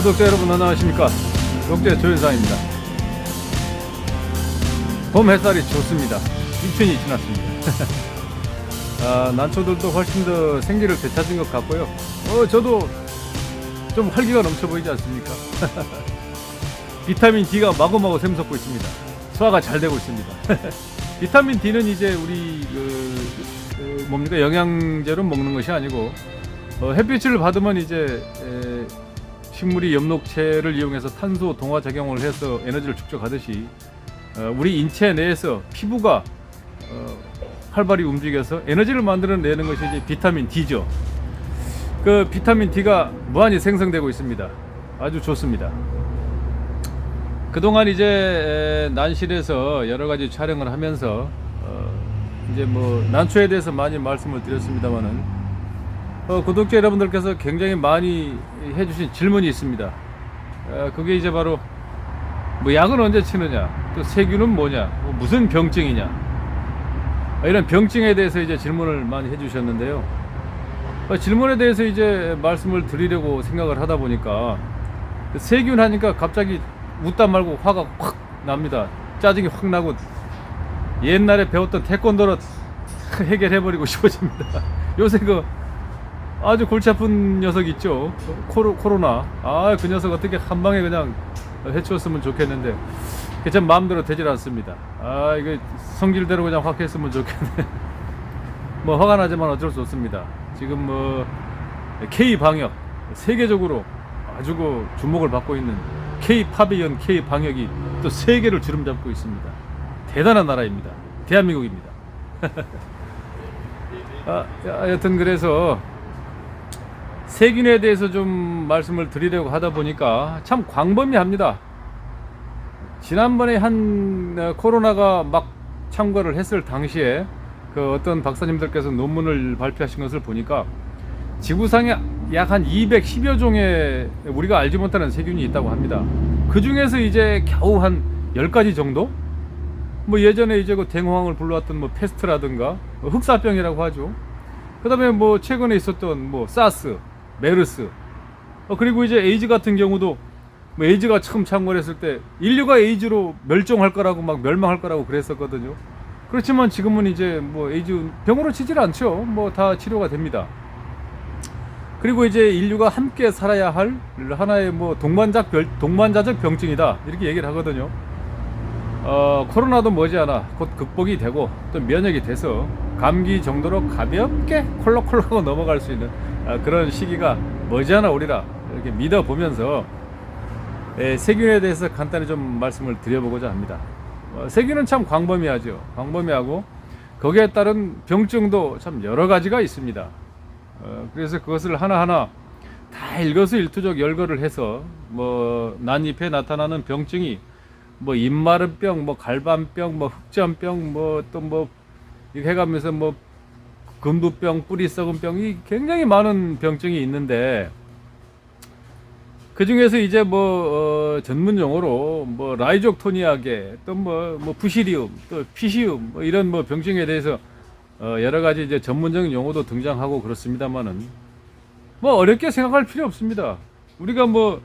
구독자 여러분 안녕하십니까. 독재 조현상입니다. 봄 햇살이 좋습니다. 입춘이 지났습니다. 난초들도 훨씬 더 생기를 되찾은 것 같고요. 저도 좀 활기가 넘쳐 보이지 않습니까? 비타민 D가 마구마구 샘솟고 있습니다. 소화가 잘 되고 있습니다. 비타민 D는 이제 우리 뭡니까, 영양제로 먹는 것이 아니고 햇빛을 받으면 이제 식물이 엽록체를 이용해서 탄소 동화 작용을 해서 에너지를 축적하듯이 우리 인체 내에서 피부가 활발히 움직여서 에너지를 만들어내는 것이 이제 비타민 D죠. 그 비타민 D가 무한히 생성되고 있습니다. 아주 좋습니다. 그동안 이제 난실에서 여러 가지 촬영을 하면서 이제 뭐 난초에 대해서 많이 말씀을 드렸습니다만은 구독자 여러분들께서 굉장히 많이 해주신 질문이 있습니다. 그게 이제 바로 뭐 약은 언제 치느냐, 또 세균은 뭐냐, 뭐 무슨 병증이냐, 이런 병증에 대해서 이제 질문을 많이 해주셨는데요. 질문에 대해서 이제 말씀을 드리려고 생각을 하다 보니까 세균 하니까 갑자기 웃다 말고 화가 확 납니다. 짜증이 확 나고 옛날에 배웠던 태권도로 해결해버리고 싶어집니다. 요새 그 아주 골치 아픈 녀석 있죠. 코로나. 그 녀석 어떻게 한 방에 그냥 해치웠으면 좋겠는데 그게 참 마음대로 되질 않습니다. 이거 성질대로 그냥 확 했으면 좋겠네. 뭐 화가 나지만 어쩔 수 없습니다. 지금 뭐 K 방역 세계적으로 아주 그 주목을 받고 있는 K 파비언 K 방역이 또 세계를 주름잡고 있습니다. 대단한 나라입니다. 대한민국입니다. 여튼 그래서 세균에 대해서 좀 말씀을 드리려고 하다 보니까 참 광범위합니다. 지난번에 한 코로나가 막 창궐을 했을 당시에 그 어떤 박사님들께서 논문을 발표하신 것을 보니까 지구상에 약 한 210여 종의 우리가 알지 못하는 세균이 있다고 합니다. 그 중에서 이제 겨우 한 10가지 정도? 뭐 예전에 이제 그 댕황을 불러왔던 뭐 페스트라든가 흑사병이라고 하죠. 그 다음에 뭐 최근에 있었던 뭐 사스, 메르스, 그리고 이제 에이즈 같은 경우도 뭐 에이즈가 처음 창궐했을 때 인류가 에이즈로 멸종할 거라고 막 멸망할 거라고 그랬었거든요. 그렇지만 지금은 이제 뭐 에이즈 병으로 치질 않죠. 뭐 다 치료가 됩니다. 그리고 이제 인류가 함께 살아야 할 하나의 뭐 동반자적 병증이다 이렇게 얘기를 하거든요. 코로나도 머지않아 곧 극복이 되고 또 면역이 돼서 감기 정도로 가볍게 콜록콜록하고 넘어갈 수 있는 그런 시기가 머지않아 오리라 이렇게 믿어보면서 세균에 대해서 간단히 좀 말씀을 드려보고자 합니다. 세균은 참 광범위하죠. 광범위하고 거기에 따른 병증도 참 여러 가지가 있습니다. 그래서 그것을 하나하나 다 일거수일투족 열거를 해서 뭐 난잎에 나타나는 병증이 뭐 입마른병, 뭐 갈반병, 뭐 흑전병, 뭐 또 뭐 이렇게 해가면서 뭐 금부병, 뿌리 썩은 병이 굉장히 많은 병증이 있는데 그 중에서 이제 뭐 전문 용어로 뭐 라이족토니아계, 또 뭐 부시리움, 또 피시움, 뭐 이런 뭐 병증에 대해서 여러 가지 이제 전문적인 용어도 등장하고 그렇습니다만은 뭐 어렵게 생각할 필요 없습니다. 우리가 뭐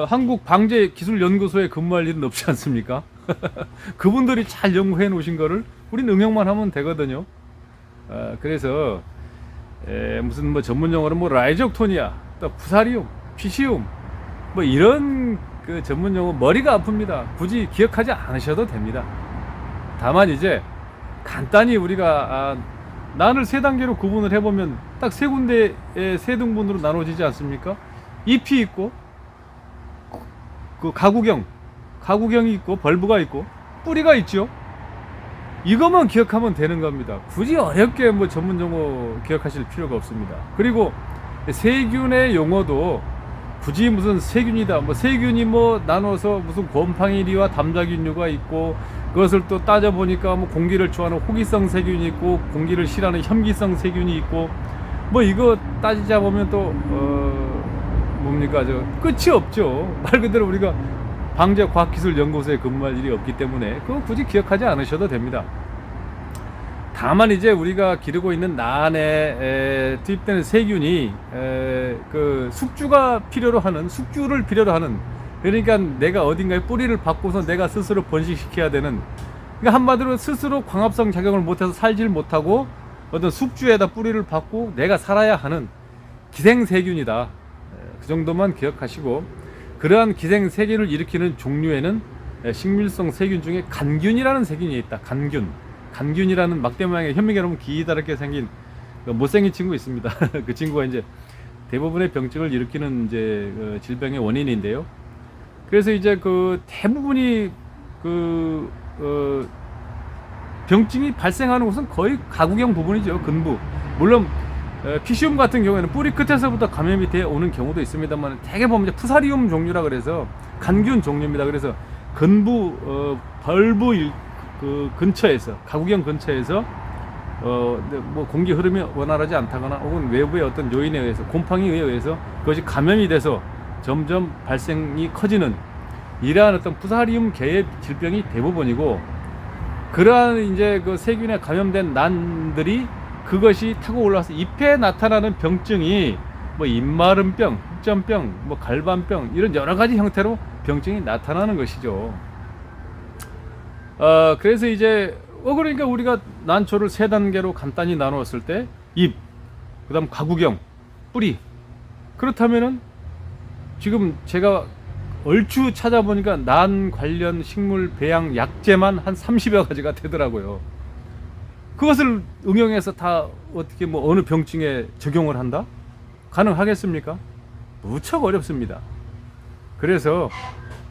한국 방재기술연구소에 근무할 일은 없지 않습니까? 그분들이 잘 연구해 놓으신 거를 우린 응용만 하면 되거든요. 그래서 무슨 뭐 전문 용어로 뭐 라이족토니아, 또 부사리움, 피시움, 뭐 이런 그 전문 용어 머리가 아픕니다. 굳이 기억하지 않으셔도 됩니다. 다만 이제 간단히 우리가 난을 세 단계로 구분을 해보면 딱 세 군데의 세 등분으로 나눠지지 않습니까? 잎이 있고 그 가구경이 있고 벌브가 있고 뿌리가 있죠. 이것만 기억하면 되는 겁니다. 굳이 어렵게 뭐 전문 용어 기억하실 필요가 없습니다. 그리고 세균의 용어도 굳이 무슨 세균이다, 뭐 세균이 뭐 나눠서 무슨 곰팡이리와 담자균류가 있고 그것을 또 따져보니까 뭐 공기를 좋아하는 호기성 세균이 있고 공기를 싫어하는 혐기성 세균이 있고 뭐 이거 따지자 보면 또 뭡니까 저 끝이 없죠. 말 그대로 우리가 방재과학기술연구소에 근무할 일이 없기 때문에 그거 굳이 기억하지 않으셔도 됩니다. 다만 이제 우리가 기르고 있는 난에 투입되는 세균이 그 숙주를 필요로 하는, 그러니까 내가 어딘가에 뿌리를 받고서 내가 스스로 번식시켜야 되는, 그러니까 한마디로 스스로 광합성 작용을 못해서 살질 못하고 어떤 숙주에다 뿌리를 받고 내가 살아야 하는 기생세균이다. 그 정도만 기억하시고, 그러한 기생세균을 일으키는 종류에는 식물성 세균 중에 간균이라는 세균이 있다. 간균이라는 막대 모양의 현미경 너무 기다랗게 생긴 못생긴 친구 있습니다. 그 친구가 이제 대부분의 병증을 일으키는 이제 질병의 원인인데요. 그래서 이제 그 대부분이 병증이 발생하는 곳은 거의 가구경 부분이죠. 근부. 물론 피시움 같은 경우에는 뿌리 끝에서부터 감염이 되어 오는 경우도 있습니다만, 대개 보면 이제 푸사리움 종류라 그래서 간균 종류입니다. 그래서 근부 벌부 그 근처에서, 가구경 근처에서 뭐 공기 흐름이 원활하지 않다거나 혹은 외부의 어떤 요인에 의해서, 곰팡이에 의해서 그것이 감염이 돼서 점점 발생이 커지는 이러한 어떤 푸사리움 계의 질병이 대부분이고, 그러한 이제 그 세균에 감염된 난들이 그것이 타고 올라와서 잎에 나타나는 병증이 뭐 입마름병, 흑점병, 뭐 갈반병, 이런 여러 가지 형태로 병증이 나타나는 것이죠. 그래서 이제 그러니까 우리가 난초를 세 단계로 간단히 나누었을 때 잎, 그다음 가구경, 뿌리. 그렇다면은 지금 제가 얼추 찾아보니까 난 관련 식물 배양 약재만 한 30여 가지가 되더라고요. 그것을 응용해서 다 어떻게 뭐 어느 병증에 적용을 한다? 가능하겠습니까? 무척 어렵습니다. 그래서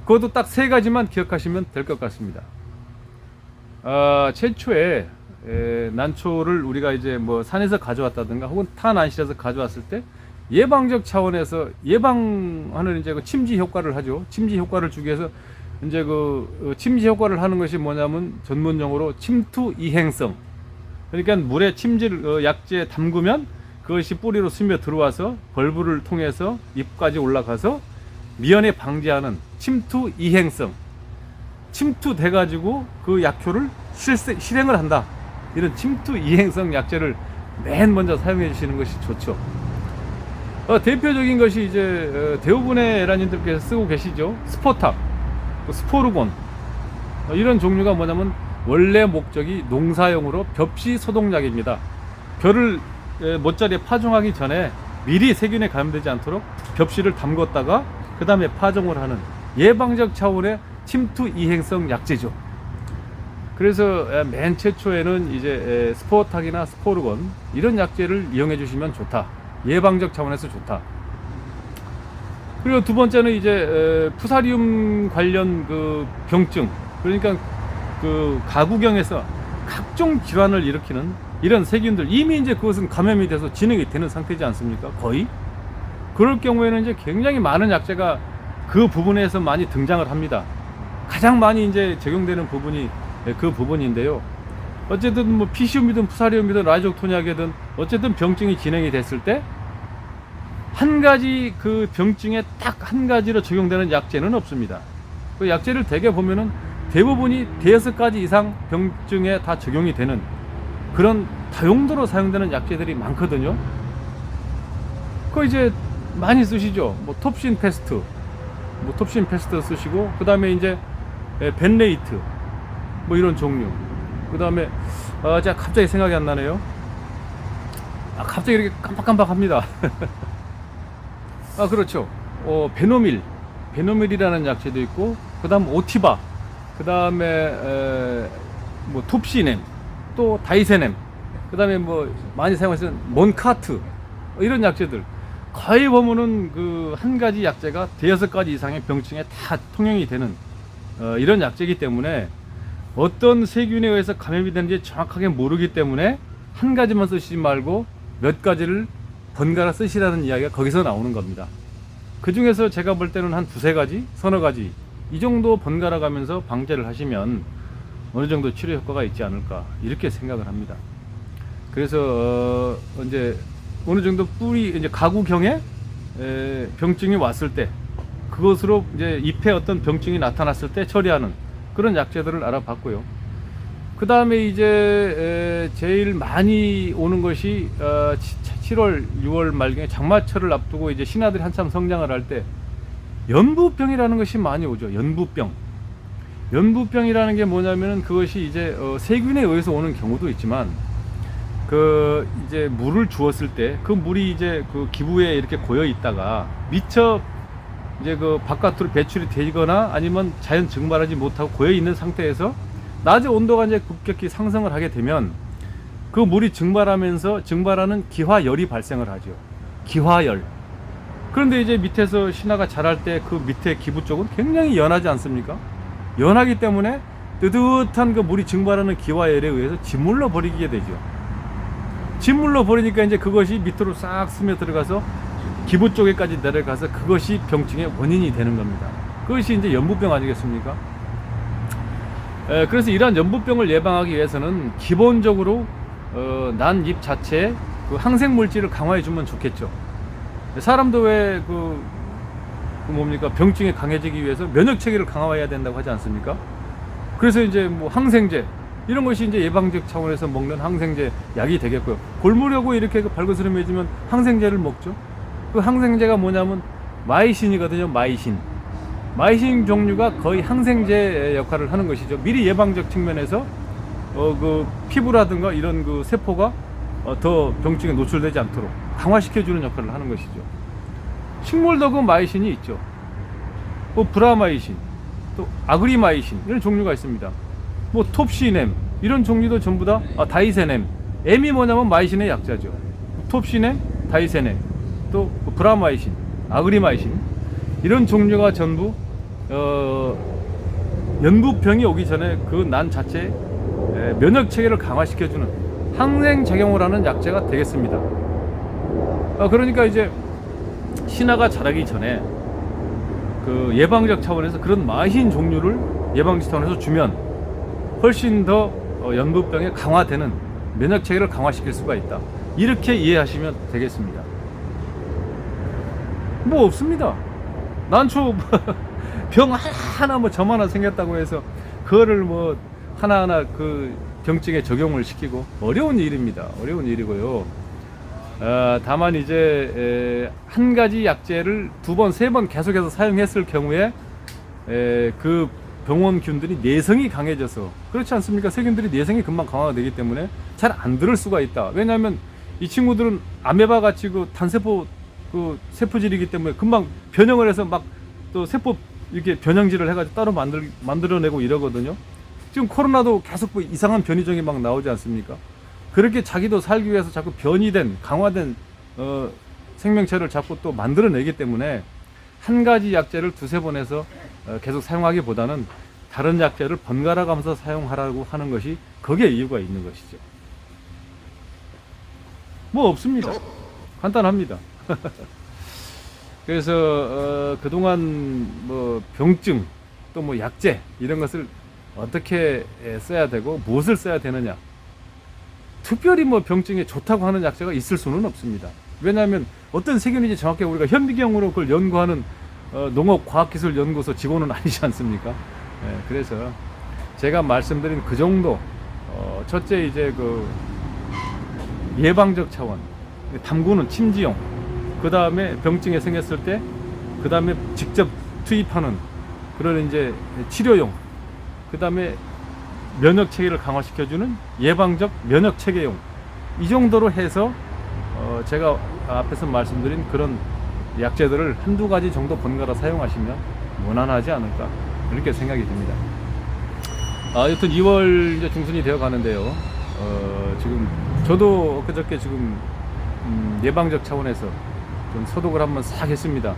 그것도 딱 세 가지만 기억하시면 될 것 같습니다. 최초에 난초를 우리가 이제 뭐 산에서 가져왔다든가 혹은 타난실에서 가져왔을 때 예방적 차원에서 예방하는 이제 그 침지 효과를 하죠. 침지 효과를 주기 위해서 이제 그 침지 효과를 하는 것이 뭐냐면 전문용어로 침투 이행성. 그러니까 물에 침질 약재 담그면 그것이 뿌리로 스며 들어와서 벌브를 통해서 잎까지 올라가서 미연에 방지하는 침투 이행성. 침투돼 가지고 그 약효를 실행을 한다. 이런 침투 이행성 약재를 맨 먼저 사용해 주시는 것이 좋죠. 대표적인 것이 이제 대부분의 에라님들께서 쓰고 계시죠. 스포탑, 스포르곤. 이런 종류가 뭐냐면 원래 목적이 농사용으로 벽시 소독약입니다. 벼를 못자리에 파종하기 전에 미리 세균에 감염되지 않도록 벽시를 담궜다가 그 다음에 파종을 하는 예방적 차원의 침투 이행성 약재죠. 그래서 맨 최초에는 이제 스포탁이나 스포르곤 이런 약재를 이용해 주시면 좋다. 예방적 차원에서 좋다. 그리고 두 번째는 이제 푸사리움 관련 그 병증, 그러니까 그 가구경에서 각종 질환을 일으키는 이런 세균들, 이미 이제 그것은 감염이 돼서 진행이 되는 상태지 않습니까? 거의. 그럴 경우에는 이제 굉장히 많은 약재가 그 부분에서 많이 등장을 합니다. 가장 많이 이제 적용되는 부분이 그 부분인데요. 어쨌든 뭐 피시움이든 푸사리움이든 라이족토니아계든 어쨌든 병증이 진행이 됐을 때 한 가지 그 병증에 딱 한 가지로 적용되는 약재는 없습니다. 그 약재를 대개 보면은 대부분이 5가지 이상 병증에 다 적용이 되는 그런 다용도로 사용되는 약재들이 많거든요. 그거 이제 많이 쓰시죠. 뭐 톱신 패스트, 쓰시고, 그 다음에 이제 벤레이트, 뭐 이런 종류. 그 다음에 제가 갑자기 생각이 안 나네요. 갑자기 이렇게 깜빡깜빡합니다. 그렇죠. 베노밀이라는 약재도 있고, 그 다음 오티바, 그 다음에 뭐 톱시넴, 또 다이세넴, 그 다음에 뭐 많이 사용하시는 몬카트, 이런 약재들 거의 보면은 그 한 가지 약재가 5가지 이상의 병증에 다 통용이 되는 이런 약재이기 때문에 어떤 세균에 의해서 감염이 되는지 정확하게 모르기 때문에 한 가지만 쓰시지 말고 몇 가지를 번갈아 쓰시라는 이야기가 거기서 나오는 겁니다. 그 중에서 제가 볼 때는 한 2-3가지, 서너 가지 이 정도 번갈아 가면서 방제를 하시면 어느 정도 치료 효과가 있지 않을까, 이렇게 생각을 합니다. 그래서 이제 어느 정도 뿌리 이제 가구경에 병증이 왔을 때 그것으로 이제 잎에 어떤 병증이 나타났을 때 처리하는 그런 약재들을 알아봤고요. 그 다음에 이제 제일 많이 오는 것이 7월, 6월 말경에 장마철을 앞두고 이제 신하들이 한참 성장을 할 때 연부병이라는 것이 많이 오죠. 연부병. 연부병이라는 게 뭐냐면은 그것이 이제 세균에 의해서 오는 경우도 있지만 그 이제 물을 주었을 때 그 물이 이제 그 기부에 이렇게 고여 있다가 미처 이제 그 바깥으로 배출이 되거나 아니면 자연 증발하지 못하고 고여 있는 상태에서 낮에 온도가 이제 급격히 상승을 하게 되면 그 물이 증발하면서 증발하는 기화열이 발생을 하죠. 기화열. 그런데 이제 밑에서 신화가 자랄 때 그 밑에 기부 쪽은 굉장히 연하지 않습니까? 연하기 때문에 뜨뜻한 그 물이 증발하는 기화열에 의해서 짓물러 버리게 되죠. 짓물러 버리니까 이제 그것이 밑으로 싹 스며 들어가서 기부 쪽에까지 내려가서 그것이 병증의 원인이 되는 겁니다. 그것이 이제 연부병 아니겠습니까? 그래서 이러한 연부병을 예방하기 위해서는 기본적으로 난 잎 자체에 그 항생 물질을 강화해 주면 좋겠죠. 사람도 왜 뭡니까 병증에 강해지기 위해서 면역 체계를 강화해야 된다고 하지 않습니까? 그래서 이제 뭐 항생제 이런 것이 이제 예방적 차원에서 먹는 항생제 약이 되겠고요. 골무려고 이렇게 발그스름해지면 항생제를 먹죠. 그 항생제가 뭐냐면 마이신이거든요. 마이신 종류가 거의 항생제 역할을 하는 것이죠. 미리 예방적 측면에서 그 피부라든가 이런 그 세포가 더 병증에 노출되지 않도록 강화시켜주는 역할을 하는 것이죠. 식물도 그 마이신이 있죠. 뭐 브라마이신, 또 아그리마이신 이런 종류가 있습니다. 뭐 톱시넴 이런 종류도 전부 다 다이세넴. M이 뭐냐면 마이신의 약자죠. 톱시넴, 다이세넴, 또 브라마이신, 아그리마이신 이런 종류가 전부 연부병이 오기 전에 그 난 자체에 면역 체계를 강화시켜주는 항생 작용을 하는 약재가 되겠습니다. 그러니까 이제 신화가 자라기 전에 그 예방적 차원에서 그런 마신 종류를 예방적 차원에서 주면 훨씬 더 연부병에 강화되는 면역 체계를 강화시킬 수가 있다. 이렇게 이해하시면 되겠습니다. 뭐 없습니다. 난초 병 하나 뭐 점 하나 생겼다고 해서 그거를 뭐 하나하나 그 병증에 적용을 시키고 어려운 일입니다. 어려운 일이고요. 다만 이제 한 가지 약재를 두 번, 세 번 계속해서 사용했을 경우에 그 병원균들이 내성이 강해져서 그렇지 않습니까? 세균들이 내성이 금방 강화가 되기 때문에 잘 안 들을 수가 있다. 왜냐하면 이 친구들은 아메바 같이 그 단세포 그 세포질이기 때문에 금방 변형을 해서 막 또 세포 이렇게 변형질을 해가지고 따로 만들어내고 이러거든요. 지금 코로나도 계속 뭐 이상한 변이종이 막 나오지 않습니까? 그렇게 자기도 살기 위해서 자꾸 변이된 강화된 생명체를 자꾸 또 만들어내기 때문에 한 가지 약재를 두세 번 해서 계속 사용하기보다는 다른 약재를 번갈아 가면서 사용하라고 하는 것이 거기에 이유가 있는 것이죠. 뭐 없습니다. 간단합니다. 그래서 그동안 뭐 병증 또 뭐 약재 이런 것을 어떻게 써야 되고 무엇을 써야 되느냐, 특별히 뭐 병증에 좋다고 하는 약재가 있을 수는 없습니다. 왜냐하면 어떤 세균인지 정확히 우리가 현미경으로 그걸 연구하는 농업과학기술연구소 직원은 아니지 않습니까? 그래서 제가 말씀드린 그 정도 첫째 이제 그 예방적 차원, 담그는 침지용, 그 다음에 병증에 생겼을 때, 그 다음에 직접 투입하는 그런 이제 치료용, 그 다음에 면역 체계를 강화시켜주는 예방적 면역 체계용, 이 정도로 해서 제가 앞에서 말씀드린 그런 약재들을 한두 가지 정도 번갈아 사용하시면 무난하지 않을까 이렇게 생각이 듭니다. 여튼 2월 이제 중순이 되어 가는데요. 지금 저도 엊그저께 지금 예방적 차원에서 좀 소독을 한번 싹 했습니다.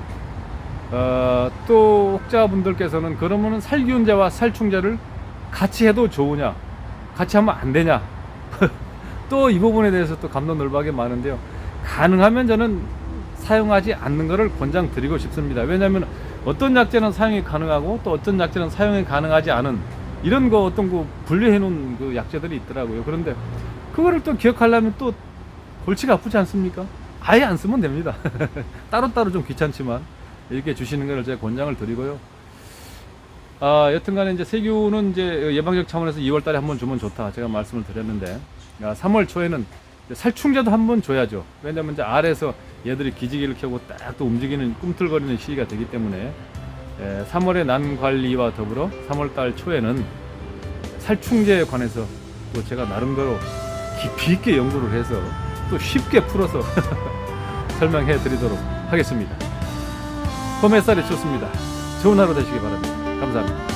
또 혹자분들께서는 그러면은 살균제와 살충제를 같이 해도 좋으냐, 같이 하면 안 되냐 또 이 부분에 대해서 또 갑론을박이 많은데요. 가능하면 저는 사용하지 않는 것을 권장드리고 싶습니다. 왜냐하면 어떤 약재는 사용이 가능하고 또 어떤 약재는 사용이 가능하지 않은 이런 거 어떤 거 분류해 놓은 그 약재들이 있더라고요. 그런데 그거를 또 기억하려면 또 골치가 아프지 않습니까? 아예 안 쓰면 됩니다. 따로따로 좀 귀찮지만 이렇게 주시는 것을 제가 권장을 드리고요. 여튼간에 이제 세균은 이제 예방적 차원에서 2월 달에 한번 주면 좋다. 제가 말씀을 드렸는데, 3월 초에는 살충제도 한번 줘야죠. 왜냐면 이제 알에서 얘들이 기지개를 켜고 딱 또 움직이는, 꿈틀거리는 시기가 되기 때문에, 3월의 난 관리와 더불어 3월 달 초에는 살충제에 관해서 또 제가 나름대로 깊이 있게 연구를 해서 또 쉽게 풀어서 설명해 드리도록 하겠습니다. 봄 햇살이 좋습니다. 좋은 하루 되시기 바랍니다. 감사합니다.